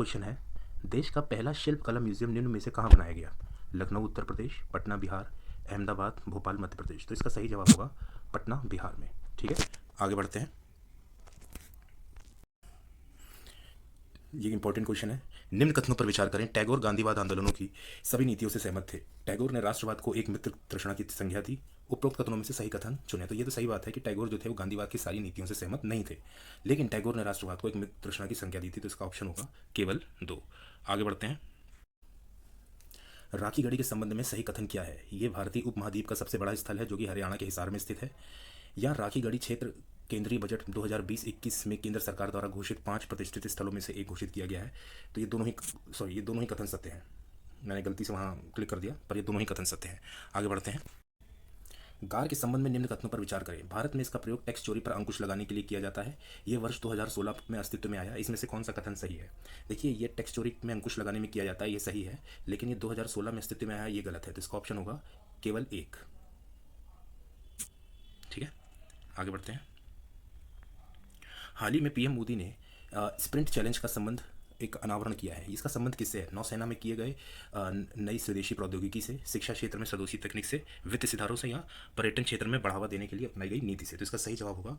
Question है, देश का पहला शिल्प कला म्यूजियम निम्न में से कहाँ बनाया गया? लखनऊ उत्तर प्रदेश, पटना बिहार, अहमदाबाद, भोपाल मध्य प्रदेश। तो इसका सही जवाब होगा पटना बिहार में। ठीक है, आगे बढ़ते हैं। ये इंपॉर्टेंट क्वेश्चन है। निम्न कथनों पर विचार करें। टैगोर गांधीवाद आंदोलनों की सभी नीतियों से सहमत थे। टैगोर ने राष्ट्रवाद को एक मित्र तृष्णा की संज्ञा दी। उपरोक्त कथनों में से सही कथन चुने। तो ये तो सही बात है कि टैगोर जो थे वो गांधीवाद की सारी नीतियों से सहमत नहीं थे, लेकिन टैगोर ने राष्ट्रवाद को एक मित्र तृष्णा की संज्ञा दी थी। तो इसका ऑप्शन होगा केवल 2। आगे बढ़ते हैं। राखी गढ़ी के संबंध में सही कथन क्या है? ये भारतीय उपमहाद्वीप का सबसे बड़ा स्थल है जो कि हरियाणा के हिसार में स्थित है। या राखी गढ़ी क्षेत्र केंद्रीय बजट 2020-21 में केंद्र सरकार द्वारा घोषित 5 प्रतिष्ठित स्थलों में से एक घोषित किया गया है। तो ये दोनों ही कथन सत्य हैं। मैंने गलती से वहाँ क्लिक कर दिया, पर ये दोनों ही कथन सत्य हैं। आगे बढ़ते हैं। गार के संबंध में निम्न कथनों पर विचार करें। भारत में इसका प्रयोग टैक्स चोरी पर अंकुश लगाने के लिए किया जाता है। ये वर्ष 2016 में अस्तित्व में आया। इसमें से कौन सा कथन सही है? देखिए, ये टैक्स चोरी में अंकुश लगाने में किया जाता है, ये सही है, लेकिन ये 2016 में अस्तित्व में आया, ये गलत है। तो इसका ऑप्शन होगा केवल 1। ठीक है, आगे बढ़ते हैं। हाल ही में पीएम मोदी ने स्प्रिंट चैलेंज का संबंध एक अनावरण किया है। इसका संबंध किससे है? नौसेना में किए गए नई स्वदेशी प्रौद्योगिकी से, शिक्षा क्षेत्र में स्वदेशी तकनीक से, वित्त सुधारों से, या पर्यटन क्षेत्र में बढ़ावा देने के लिए अपनाई गई नीति से। तो इसका सही जवाब होगा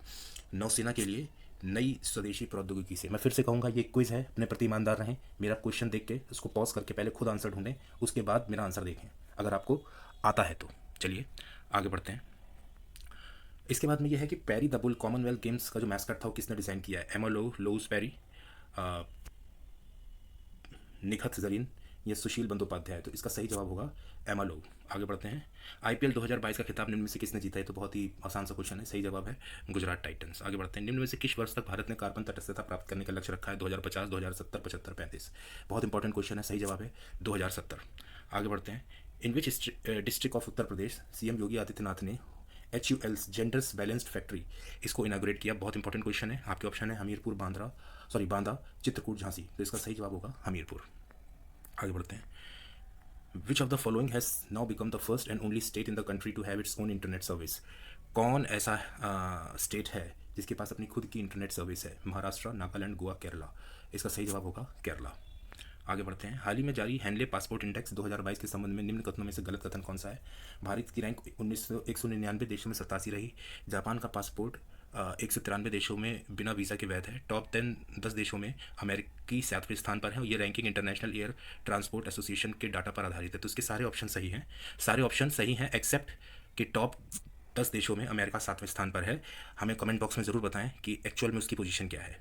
नौसेना के लिए नई स्वदेशी प्रौद्योगिकी से। मैं फिर से कहूँगा, ये क्विज है, अपने प्रति ईमानदार रहें। मेरा क्वेश्चन देख के उसको पॉज करके पहले खुद आंसर ढूंढें, उसके बाद मेरा आंसर देखें, अगर आपको आता है तो। चलिए आगे बढ़ते हैं। इसके बाद में यह है कि पैरी द बुल कॉमनवेल्थ गेम्स का जो मैस्कट था वो किसने डिज़ाइन किया है? एमा लोउस पैरी, निखत जरीन, या सुशील बंदोपाध्याय। तो इसका सही जवाब होगा एमा लोउ। आगे बढ़ते हैं। आईपीएल 2022 का खिताब निम्न में से किसने जीता है? तो बहुत ही आसान सा क्वेश्चन है। सही जवाब है गुजरात टाइटंस। आगे बढ़ते हैं। निम्न में से किस वर्ष तक भारत ने कार्बन तटस्थता प्राप्त करने का लक्ष्य रखा है? 2050, 2070, 75, 35। बहुत इंपॉर्टेंट क्वेश्चन है। सही जवाब है 2070। आगे बढ़ते हैं। In which district of Uttar Pradesh CM Yogi Adityanath ने HUL's जेंडर्स बैलेंस्ड फैक्ट्री इसको इनाग्रेट किया? बहुत इंपॉर्टेंट क्वेश्चन है। आपके ऑप्शन है हमीरपुर, बांदा, चित्रकूट, झांसी। तो इसका सही जवाब होगा हमीरपुर। आगे बढ़ते हैं। Which of the following has now become the first and only state in the country to have its own internet service? कौन ऐसा स्टेट है जिसके पास अपनी खुद की इंटरनेट सर्विस है? महाराष्ट्र, नागालैंड, गोवा, केरला। इसका सही जवाब होगा केरला। आगे बढ़ते हैं। हाल ही में जारी हैंडले पासपोर्ट इंडेक्स 2022 के संबंध में निम्न कथनों में से गलत कथन कौन सा है? भारत की रैंक 199 देशों में 87 रही। जापान का पासपोर्ट 193 देशों में बिना वीज़ा के वैध है। टॉप 10 देशों में अमेरिकी 7वें स्थान पर है, और ये ranking international air transport association के डाटा पर आधारित है। तो इसके सारे ऑप्शन सही हैं। सारे ऑप्शन सही हैं एक्सेप्ट कि टॉप 10 देशों में अमेरिका 7वें स्थान पर है। हमें कमेंट बॉक्स में ज़रूर बताएं कि एक्चुअल में उसकी पोजीशन क्या है।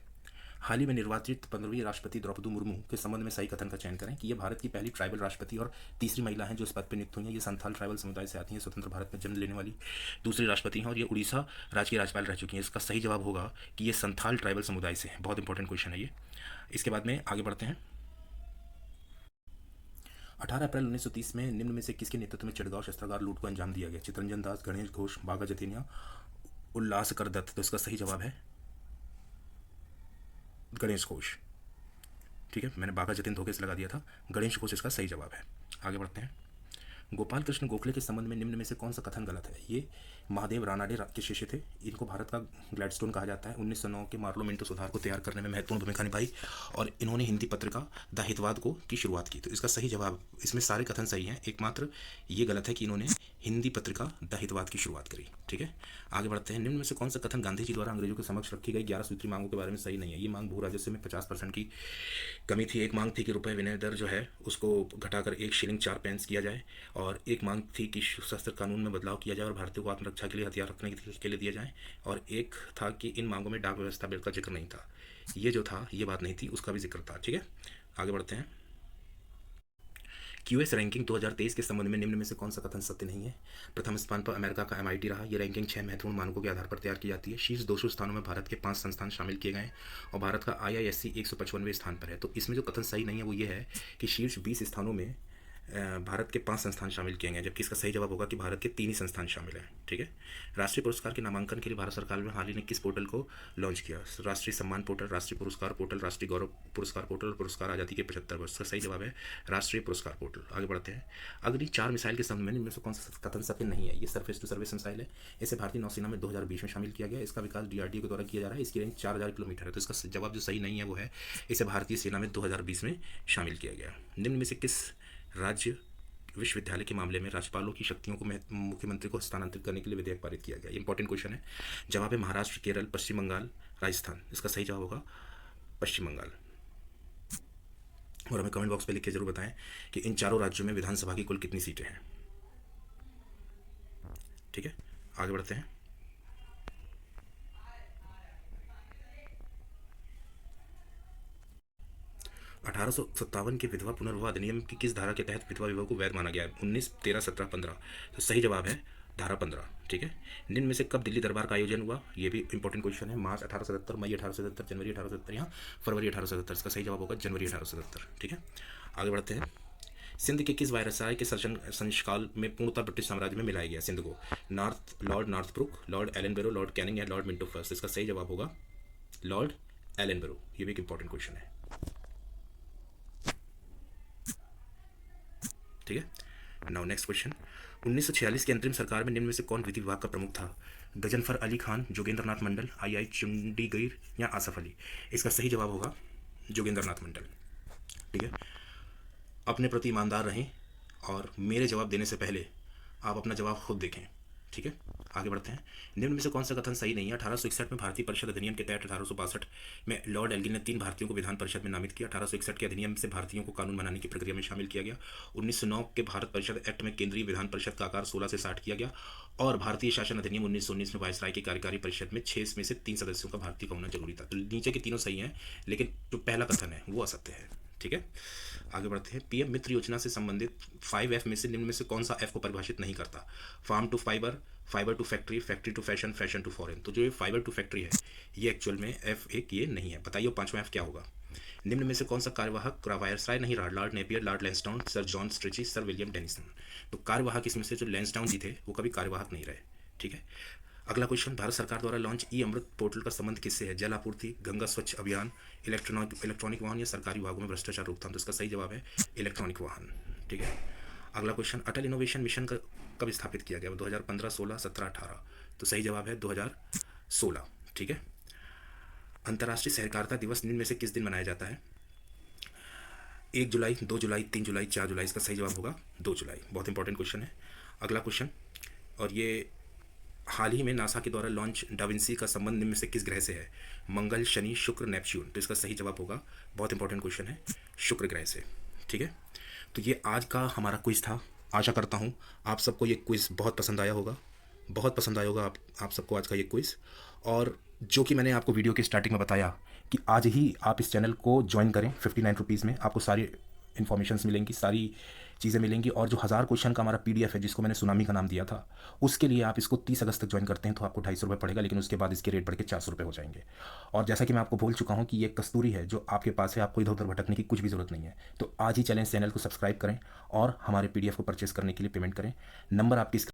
हाल ही में निर्वाचित 15वीं राष्ट्रपति द्रौपदी मुर्मू के संबंध में सही कथन का चयन करें कि ये भारत की पहली ट्राइबल राष्ट्रपति और तीसरी महिला हैं जो इस पद पर नियुक्त हुई हैं। ये संथाल ट्राइबल समुदाय से आती हैं। स्वतंत्र भारत में जन्म लेने वाली दूसरी राष्ट्रपति हैं, और ये उड़ीसा राज्य की राज्यपाल रह चुकी हैं। इसका सही जवाब होगा कि ये संथाल ट्राइबल समुदाय से है। बहुत इंपॉर्टेंट क्वेश्चन है ये। इसके बाद में आगे बढ़ते हैं। 18 अप्रैल 1930 में निम्न में से किसके नेतृत्व में चिड़गांव शस्त्रागार लूट को अंजाम दिया गया? चितरंजन दास, गणेश घोष, बाघा जतीनिया, उल्लासकर दत्त। तो इसका सही जवाब है गणेश घोष। ठीक है, मैंने बाघा जतीन धोखे से लगा दिया था। गणेश घोष इसका सही जवाब है। आगे बढ़ते हैं। गोपाल कृष्ण गोखले के संबंध में निम्न में से कौन सा कथन गलत है? ये महादेव रानाडे के शिष्य थे। इनको भारत का ग्लैडस्टोन कहा जाता है। 1909 के पार्लियामेंट सुधार को तैयार करने में महत्वपूर्ण भूमिका निभाई, और इन्होंने हिंदी पत्रिका द हितवाद को की शुरुआत की। तो इसका सही जवाब, इसमें सारे कथन सही हैं, एकमात्र ये गलत है कि इन्होंने हिंदी पत्रिका द हितवाद की शुरुआत करी। ठीक है, आगे बढ़ते हैं। निम्न में से कौन सा कथन गांधी जी द्वारा अंग्रेजों के समक्ष रखी गई 11 सूत्री मांगों के बारे में सही नहीं है? ये मांग भू राजस्व में 50% की कमी थी। एक मांग थी कि रुपये विनिमय दर जो है उसको घटाकर 1 शिलिंग 4 पैंस किया जाए, और एक मांग थी कि सशस्त्र कानून में बदलाव किया जाए और भारतीयों को आत्मरक्षा के लिए हथियार रखने के लिए दिया जाए, और एक था कि इन मांगों में डाक व्यवस्था बिल का जिक्र नहीं था। ये जो था, ये बात नहीं थी, उसका भी जिक्र था। ठीक है, आगे बढ़ते हैं। QS रैंकिंग 2023 के संबंध में निम्न में से कौन सा कथन सत्य नहीं है? प्रथम स्थान पर अमेरिका का MIT रहा। ये रैंकिंग 6 महत्वपूर्ण मानकों के आधार पर तैयार की जाती है। शीर्ष 200 स्थानों में भारत के 5 संस्थान शामिल किए गए हैं, और भारत का IISc 155वें स्थान पर है। तो इसमें जो कथन सही नहीं है वो ये है कि शीर्ष 20 स्थानों में भारत के 5 संस्थान शामिल किए गए, जबकि इसका सही जवाब होगा कि भारत के 3 ही संस्थान शामिल हैं। ठीक है। राष्ट्रीय पुरस्कार के नामांकन के लिए भारत सरकार ने हाल ही में किस पोर्टल को लॉन्च किया? राष्ट्रीय सम्मान पोर्टल, राष्ट्रीय पुरस्कार पोर्टल, राष्ट्रीय गौरव पुरस्कार पोर्टल और पुरस्कार आज़ादी के 75 वर्ष। का सही जवाब है राष्ट्रीय पुरस्कार पोर्टल। आगे बढ़ते हैं। अग्नि 4 मिसाइल के संबंध में इनमें से कौन सा कथन सत्य नहीं है? ये सरफेस टू सरफेस मिसाइल है। इसे भारतीय नौसेना में 2020 में शामिल किया गया। इसका विकास DRDO के द्वारा किया जा रहा है। इसकी रेंज 4000 किलोमीटर है। तो इसका जवाब जो सही नहीं है वो है इसे भारतीय सेना में 2020 में शामिल किया गया। निम्न में से किस राज्य विश्वविद्यालय के मामले में राज्यपालों की शक्तियों को मुख्यमंत्री को हस्तांतरित करने के लिए विधेयक पारित किया गया? इंपॉर्टेंट क्वेश्चन है। जवाब है महाराष्ट्र, केरल, पश्चिम बंगाल, राजस्थान। इसका सही जवाब होगा पश्चिम बंगाल। और हमें कमेंट बॉक्स पे लिख के जरूर बताएं कि इन चारों राज्यों में विधानसभा की कुल कितनी सीटें हैं। ठीक है, आगे बढ़ते हैं। 1857 के विधवा पुनर्विवाह अधिनियम की किस धारा के तहत विधवा विवाह को वैध माना गया है? 19, 13, 17, 15। तो सही जवाब है धारा 15। ठीक है। निम्न में से कब दिल्ली दरबार का आयोजन हुआ? ये भी इंपॉर्टेंट क्वेश्चन है। मार्च 1877, मई 1877, जनवरी 1877 या फरवरी 1877। इसका सही जवाब होगा जनवरी 1877। ठीक है, आगे बढ़ते हैं। सिंध के किस वायसराय के संशकाल में पूर्णतः ब्रिटिश साम्राज्य में मिलाया गया सिंध को? Lord Northbrook, Lord Ellenborough, Lord Canning या लॉर्ड मिंटो फर्स्ट? इसका सही जवाब होगा लॉर्ड एलनबरो। ये भी एक इंपॉर्टेंट क्वेश्चन है। ठीक है। Now next question. 1946 की अंतरिम सरकार में निम्न में से कौन विधि विभाग का प्रमुख था? गजनफर अली खान, जोगेंद्र नाथ मंडल, आई चंडीगढ़ या आसफ अली? इसका सही जवाब होगा जोगेंद्र नाथ मंडल। ठीक है। अपने प्रति ईमानदार रहें और मेरे जवाब देने से पहले आप अपना जवाब खुद देखें। ठीक है, आगे बढ़ते हैं। निम्न में से कौन सा कथन सही नहीं है? 1861 में भारतीय परिषद अधिनियम के तहत 1862 में लॉर्ड एल्गिन ने 3 भारतीयों को विधान परिषद में नामित किया। 1861 के अधिनियम से भारतीयों को कानून बनाने की प्रक्रिया में शामिल किया गया। 1909 के भारत परिषद एक्ट में केंद्रीय विधान परिषद का आकार 16 से 60 किया गया। और भारतीय शासन अधिनियम 1919 में वायसराय की कार्यकारी परिषद में 6 में से 3 सदस्यों का भारतीय का होना जरूरी था। तो नीचे के तीनों सही हैं, लेकिन जो पहला कथन है वो असत्य है। ठीक है, आगे बढ़ते हैं। पीएम मित्र योजना से संबंधित 5F में से निम्न में से कौन सा F को परिभाषित नहीं करता? Farm to fiber, fiber to factory, factory to fashion, fashion to foreign. तो जो ये फाइबर टू फैक्ट्री है ये एक्चुअल में F1 ये नहीं है। बताइए 5वां F क्या होगा? निम्न में से कौन सा कार्यवाहक वायसराय नहीं रहा? Lord Napier, Lord Lansdowne, sir John stretchy, sir William Denison. तो कार्यवाहक इसमें से जो लैंसडाउन जी थे वो कभी कार्यवाहक नहीं रहे। ठीक है, अगला क्वेश्चन। भारत सरकार द्वारा लॉन्च अमृत पोर्टल का संबंध किससे है? जल आपूर्ति, गंगा स्वच्छ अभियान, इलेक्ट्रॉनिक वाहन या सरकारी विभागों में भ्रष्टाचार रोकथाम? तो इसका सही जवाब है इलेक्ट्रॉनिक वाहन। ठीक है, अगला क्वेश्चन। अटल इनोवेशन मिशन का कब स्थापित किया गया? 2015, 16, 17, 18। तो सही जवाब है 2016। ठीक है। अंतर्राष्ट्रीय सहकारिता दिवस निम्न में से किस दिन मनाया जाता है? 1 जुलाई, 2 जुलाई, 3 जुलाई, 4 जुलाई? इसका सही जवाब होगा 2 जुलाई। बहुत इंपॉर्टेंट क्वेश्चन है। अगला क्वेश्चन, और ये हाल ही में नासा के द्वारा लॉन्च डाविंसी का संबंध निम्न में से किस ग्रह से है? मंगल, शनि, शुक्र, नेपच्यून? तो इसका सही जवाब होगा, बहुत इंपॉर्टेंट क्वेश्चन है, शुक्र ग्रह से। ठीक है, तो ये आज का हमारा क्विज था। आशा करता हूँ आप सबको ये क्विज बहुत पसंद आया होगा। बहुत पसंद आया होगा आप सबको आज का ये क्विज। और जो कि मैंने आपको वीडियो के स्टार्टिंग में बताया कि आज ही आप इस चैनल को ज्वाइन करें। 59 रुपीज़ में आपको सारी इन्फॉर्मेशंस मिलेंगी, सारी चीज़ें मिलेंगी। और जो 1000 क्वेश्चन का हमारा PDF है जिसको मैंने सुनामी का नाम दिया था, उसके लिए आप इसको 30 अगस्त तक ज्वाइन करते हैं तो आपको 250 रुपये पड़ेगा, लेकिन उसके बाद इसके रेट बढ़ के 400 रुपये हो जाएंगे। और जैसा कि मैं आपको बोल चुका हूँ कि ये कस्तूरी है जो आपके पास है, आपको इधर उधर भटकने की कुछ भी ज़रूरत नहीं है। तो आज ही चैनल को सब्सक्राइब करें और हमारे PDF को परचेस करने के लिए पेमेंट करें। नंबर आपकी